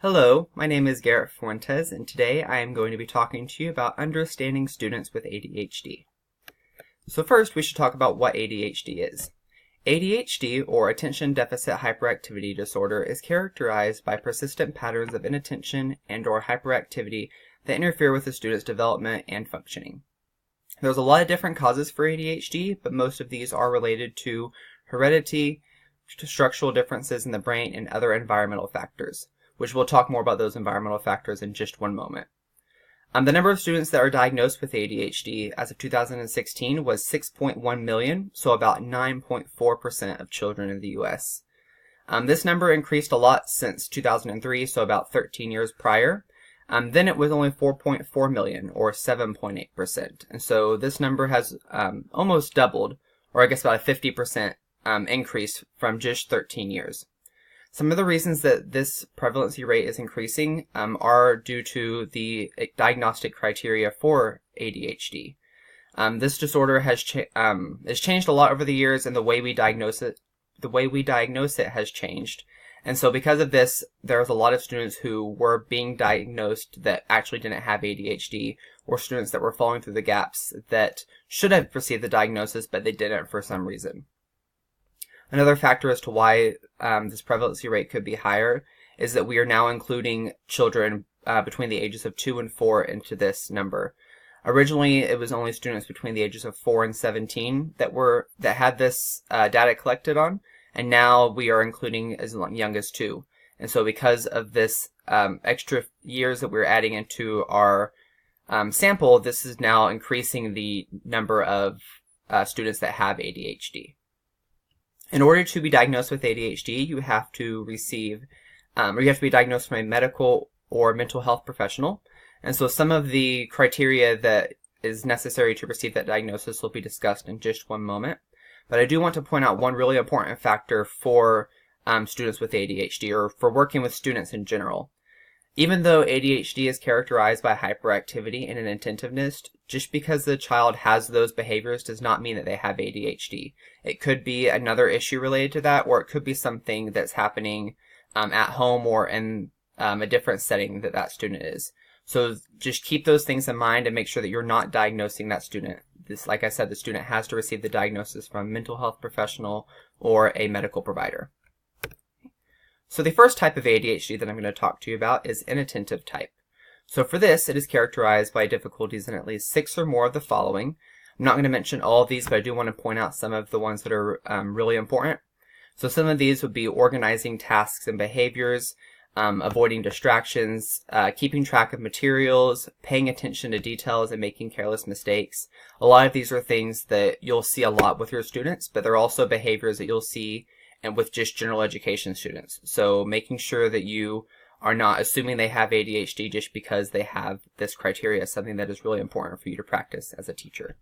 Hello, my name is Garrett Fuentes, and today I am going to be talking to you about understanding students with ADHD. So first, we should talk about what ADHD is. ADHD, or Attention Deficit Hyperactivity Disorder, is characterized by persistent patterns of inattention and/or hyperactivity that interfere with the student's development and functioning. There's a lot of different causes for ADHD, but most of these are related to heredity, to structural differences in the brain, and other environmental factors, which we'll talk more about those environmental factors in just one moment. The number of students that are diagnosed with ADHD as of 2016 was 6.1 million, so about 9.4% of children in the U.S. This number increased a lot since 2003, so about 13 years prior. Then it was only 4.4 million, or 7.8%. And so this number has almost doubled, or I guess about a 50% increase from just 13 years. Some of the reasons that this prevalency rate is increasing are due to the diagnostic criteria for ADHD. This disorder has changed a lot over the years, and the way we diagnose it has changed. And so because of this, there's a lot of students who were being diagnosed that actually didn't have ADHD, or students that were falling through the gaps that should have received the diagnosis, but they didn't for some reason. Another factor as to why this prevalency rate could be higher is that we are now including children between the ages of 2 and 4 into this number. Originally, it was only students between the ages of 4 and 17 that had this data collected on, and now we are including as young as 2. And so because of this extra years that we're adding into our sample, this is now increasing the number of students that have ADHD. In order to be diagnosed with ADHD, you have to be diagnosed from a medical or mental health professional. And so some of the criteria that is necessary to receive that diagnosis will be discussed in just one moment. But I do want to point out one really important factor for students with ADHD, or for working with students in general. Even though ADHD is characterized by hyperactivity and inattentiveness, just because the child has those behaviors does not mean that they have ADHD. It could be another issue related to that, or it could be something that's happening at home or in a different setting that student is. So just keep those things in mind and make sure that you're not diagnosing that student. Like I said, the student has to receive the diagnosis from a mental health professional or a medical provider. So the first type of ADHD that I'm going to talk to you about is inattentive type. So for this, it is characterized by difficulties in at least 6 or more of the following. I'm not going to mention all of these, but I do want to point out some of the ones that are really important. So some of these would be organizing tasks and behaviors, avoiding distractions, keeping track of materials, paying attention to details, and making careless mistakes. A lot of these are things that you'll see a lot with your students, but they're also behaviors that you'll see and with just general education students. So making sure that you are not assuming they have ADHD just because they have this criteria is something that is really important for you to practice as a teacher.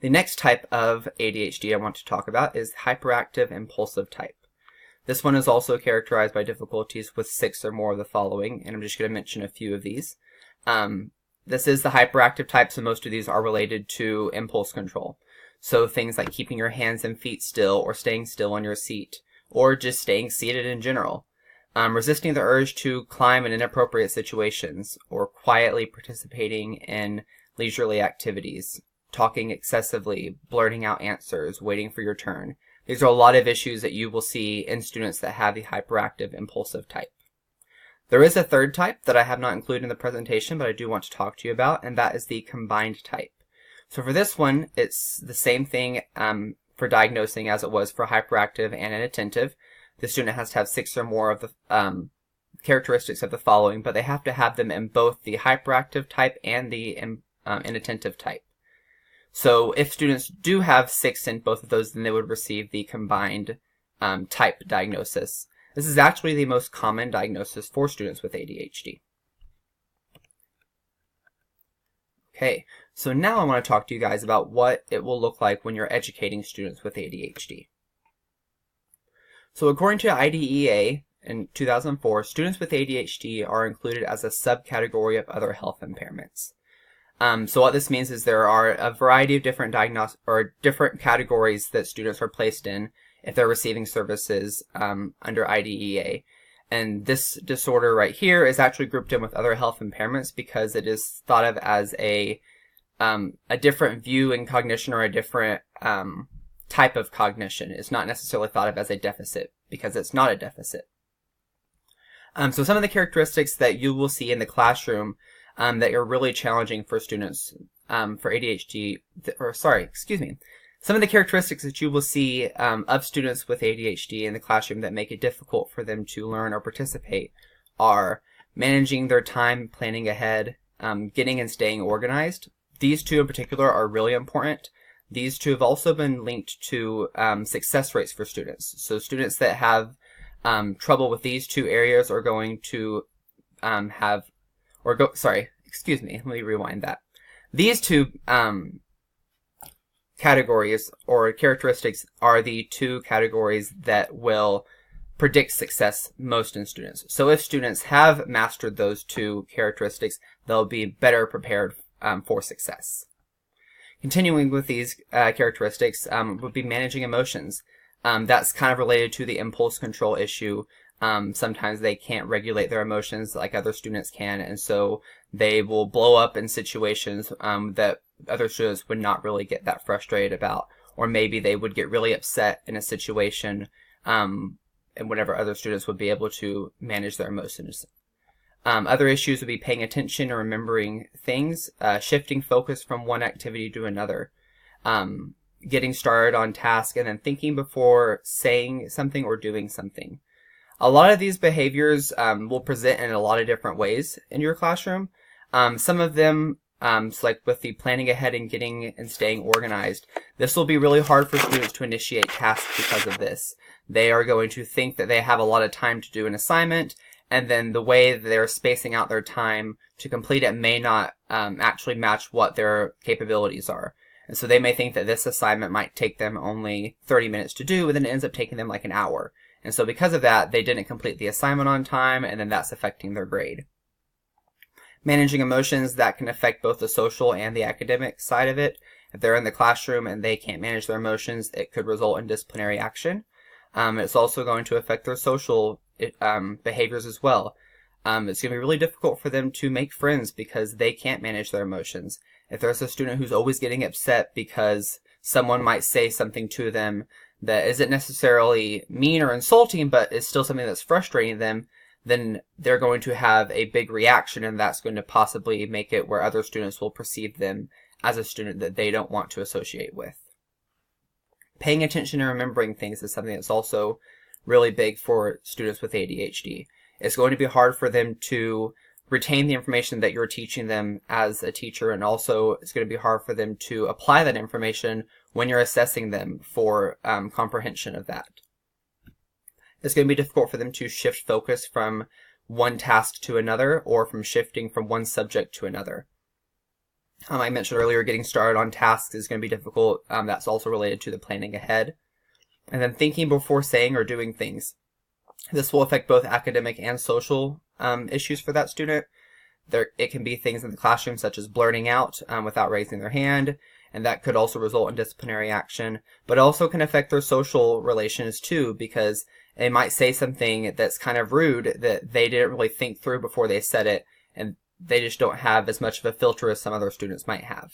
The next type of ADHD I want to talk about is hyperactive impulsive type. This one is also characterized by difficulties with 6 or more of the following, and I'm just going to mention a few of these. This is the hyperactive type, so most of these are related to impulse control. So things like keeping your hands and feet still, or staying still on your seat, or just staying seated in general. Resisting the urge to climb in inappropriate situations, or quietly participating in leisurely activities, talking excessively, blurting out answers, waiting for your turn. These are a lot of issues that you will see in students that have the hyperactive impulsive type. There is a third type that I have not included in the presentation, but I do want to talk to you about, and that is the combined type. So for this one, it's the same thing for diagnosing as it was for hyperactive and inattentive. The student has to have 6 or more of the characteristics of the following, but they have to have them in both the hyperactive type and the inattentive type. So if students do have 6 in both of those, then they would receive the combined type diagnosis. This is actually the most common diagnosis for students with ADHD. Okay, so now I want to talk to you guys about what it will look like when you're educating students with ADHD. So according to IDEA in 2004, students with ADHD are included as a subcategory of other health impairments. So what this means is there are a variety of different different categories that students are placed in if they're receiving services under IDEA. And this disorder right here is actually grouped in with other health impairments because it is thought of as a different view in cognition, or a different type of cognition. It's not necessarily thought of as a deficit because it's not a deficit. So some of the characteristics that you will see in the classroom that are really challenging for students for ADHD, some of the characteristics that you will see of students with ADHD in the classroom that make it difficult for them to learn or participate are managing their time, planning ahead, getting and staying organized. These two in particular are really important. These two have also been linked to success rates for students. So students that have trouble with these two areas are going to let me rewind that. These two categories or characteristics are the two categories that will predict success most in students. So if students have mastered those two characteristics, they'll be better prepared for success. Continuing with these characteristics would be managing emotions. That's kind of related to the impulse control issue. Sometimes they can't regulate their emotions like other students can, and so they will blow up in situations that other students would not really get that frustrated about, or maybe they would get really upset in a situation, and whenever other students would be able to manage their emotions. Other issues would be paying attention or remembering things, shifting focus from one activity to another, getting started on task, and then thinking before saying something or doing something. A lot of these behaviors will present in a lot of different ways in your classroom. Some of them, like with the planning ahead and getting and staying organized, this will be really hard for students to initiate tasks because of this. They are going to think that they have a lot of time to do an assignment, and then the way they're spacing out their time to complete it may not actually match what their capabilities are. And so they may think that this assignment might take them only 30 minutes to do, and then it ends up taking them like an hour. And so because of that, they didn't complete the assignment on time, and then that's affecting their grade. Managing emotions, that can affect both the social and the academic side of it. If they're in the classroom and they can't manage their emotions, it could result in disciplinary action. It's also going to affect their social behaviors as well. It's going to be really difficult for them to make friends because they can't manage their emotions. If there's a student who's always getting upset because someone might say something to them that isn't necessarily mean or insulting, but is still something that's frustrating them, then they're going to have a big reaction, and that's going to possibly make it where other students will perceive them as a student that they don't want to associate with. Paying attention and remembering things is something that's also really big for students with ADHD. It's going to be hard for them to retain the information that you're teaching them as a teacher, and also it's going to be hard for them to apply that information when you're assessing them for comprehension of that. It's going to be difficult for them to shift focus from one task to another, or from shifting from one subject to another. I mentioned earlier getting started on tasks is going to be difficult. That's also related to the planning ahead. And then thinking before saying or doing things. This will affect both academic and social issues for that student. It can be things in the classroom such as blurting out without raising their hand, and that could also result in disciplinary action, but also can affect their social relations too, because they might say something that's kind of rude that they didn't really think through before they said it, and they just don't have as much of a filter as some other students might have.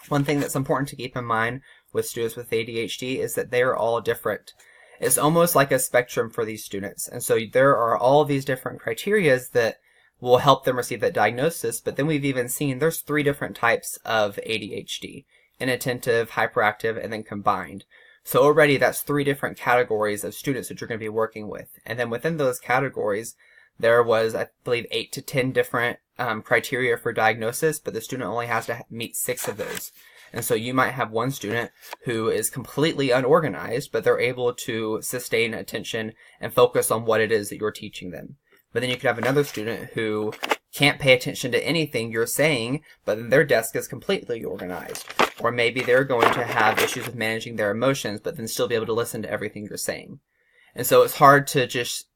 One thing that's important to keep in mind with students with ADHD is that they are all different. It's almost like a spectrum for these students, and so there are all these different criterias that will help them receive that diagnosis, but then we've even seen there's 3 different types of ADHD: inattentive, hyperactive, and then combined. So already that's 3 different categories of students that you're going to be working with. And then within those categories, there was, I believe, 8 to 10 different criteria for diagnosis, but the student only has to meet 6 of those. And so you might have one student who is completely unorganized, but they're able to sustain attention and focus on what it is that you're teaching them. But then you could have another student who can't pay attention to anything you're saying, but then their desk is completely organized. Or maybe they're going to have issues with managing their emotions, but then still be able to listen to everything you're saying. And so it's hard to just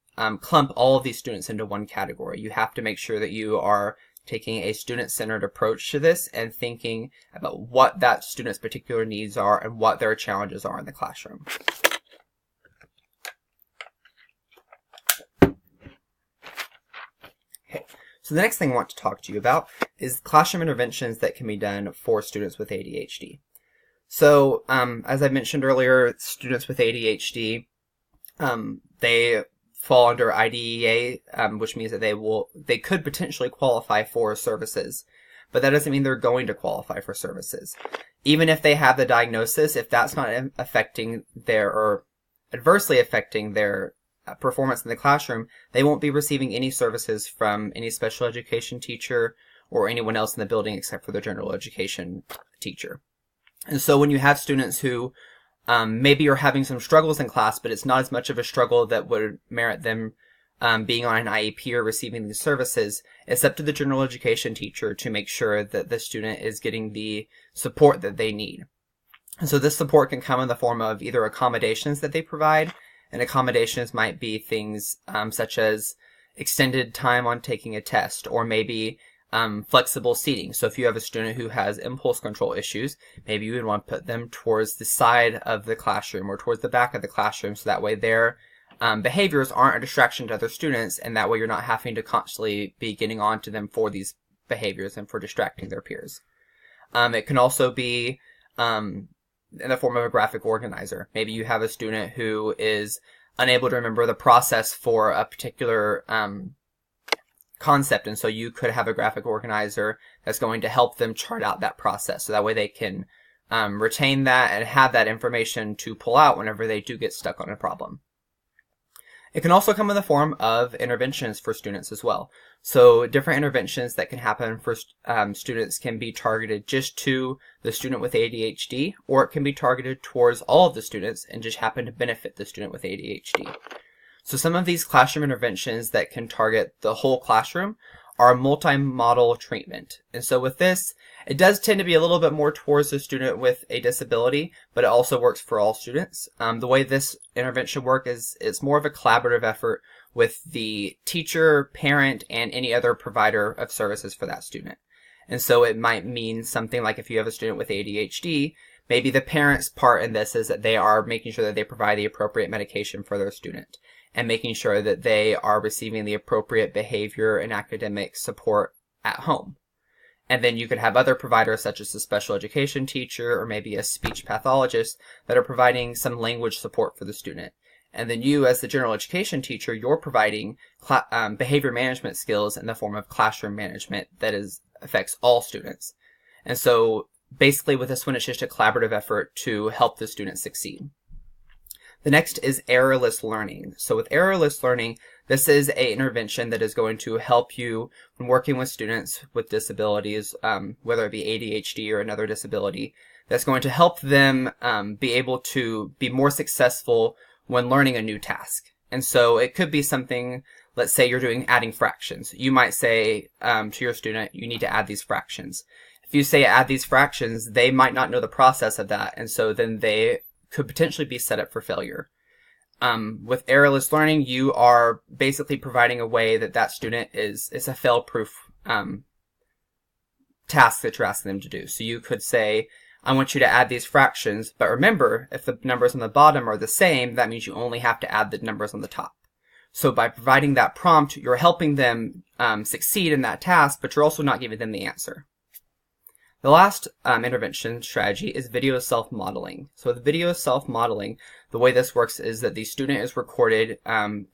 clump all of these students into one category. You have to make sure that you are taking a student-centered approach to this and thinking about what that student's particular needs are and what their challenges are in the classroom. So the next thing I want to talk to you about is classroom interventions that can be done for students with ADHD. So, as I mentioned earlier, students with ADHD, they fall under IDEA, which means that they could potentially qualify for services, but that doesn't mean they're going to qualify for services. Even if they have the diagnosis, if that's not affecting or adversely affecting their performance in the classroom, they won't be receiving any services from any special education teacher or anyone else in the building except for the general education teacher. And so when you have students who maybe are having some struggles in class, but it's not as much of a struggle that would merit them being on an IEP or receiving these services, it's up to the general education teacher to make sure that the student is getting the support that they need. And so this support can come in the form of either accommodations that they provide, and accommodations might be things such as extended time on taking a test, or maybe flexible seating. So if you have a student who has impulse control issues, maybe you would want to put them towards the side of the classroom or towards the back of the classroom, so that way their behaviors aren't a distraction to other students, and that way you're not having to constantly be getting on to them for these behaviors and for distracting their peers. It can also be in the form of a graphic organizer. Maybe you have a student who is unable to remember the process for a particular concept, and so you could have a graphic organizer that's going to help them chart out that process, so that way they can retain that and have that information to pull out whenever they do get stuck on a problem. It can also come in the form of interventions for students as well. So different interventions that can happen for students can be targeted just to the student with ADHD, or it can be targeted towards all of the students and just happen to benefit the student with ADHD. So some of these classroom interventions that can target the whole classroom are multi-model treatment. And so with this, it does tend to be a little bit more towards the student with a disability, but it also works for all students. The way this intervention works is it's more of a collaborative effort with the teacher, parent, and any other provider of services for that student. And so it might mean something like if you have a student with ADHD, maybe the parent's part in this is that they are making sure that they provide the appropriate medication for their student, and making sure that they are receiving the appropriate behavior and academic support at home. And then you could have other providers such as a special education teacher or maybe a speech pathologist that are providing some language support for the student. And then you, as the general education teacher, you're providing behavior management skills in the form of classroom management that affects all students. And so basically with this one, it's just a collaborative effort to help the student succeed. The next is errorless learning. So with errorless learning, this is an intervention that is going to help you when working with students with disabilities, whether it be ADHD or another disability, that's going to help them be able to be more successful when learning a new task. And so it could be something, let's say you're doing adding fractions. You might say to your student, you need to add these fractions. If you say add these fractions, they might not know the process of that, and so then they could potentially be set up for failure. With errorless learning, you are basically providing a way that student is a fail-proof task that you're asking them to do. So you could say, I want you to add these fractions, but remember, if the numbers on the bottom are the same, that means you only have to add the numbers on the top. So by providing that prompt, you're helping them succeed in that task, but you're also not giving them the answer. The last intervention strategy is video self-modeling. So with video self-modeling, the way this works is that the student is recorded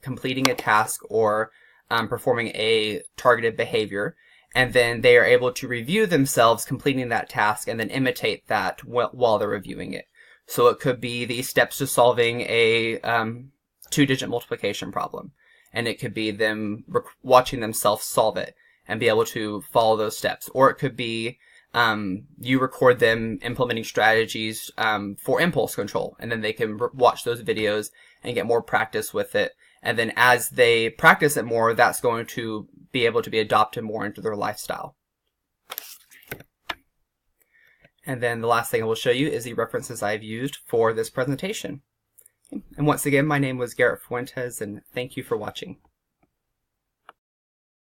completing a task or performing a targeted behavior, and then they are able to review themselves completing that task and then imitate that while they're reviewing it. So it could be the steps to solving a two-digit multiplication problem, and it could be them watching themselves solve it and be able to follow those steps. Or it could be you record them implementing strategies for impulse control, and then they can watch those videos and get more practice with it. And then as they practice it more, that's going to be able to be adopted more into their lifestyle. And then the last thing I will show you is the references I've used for this presentation. And once again, my name was Garrett Fuentes, and thank you for watching.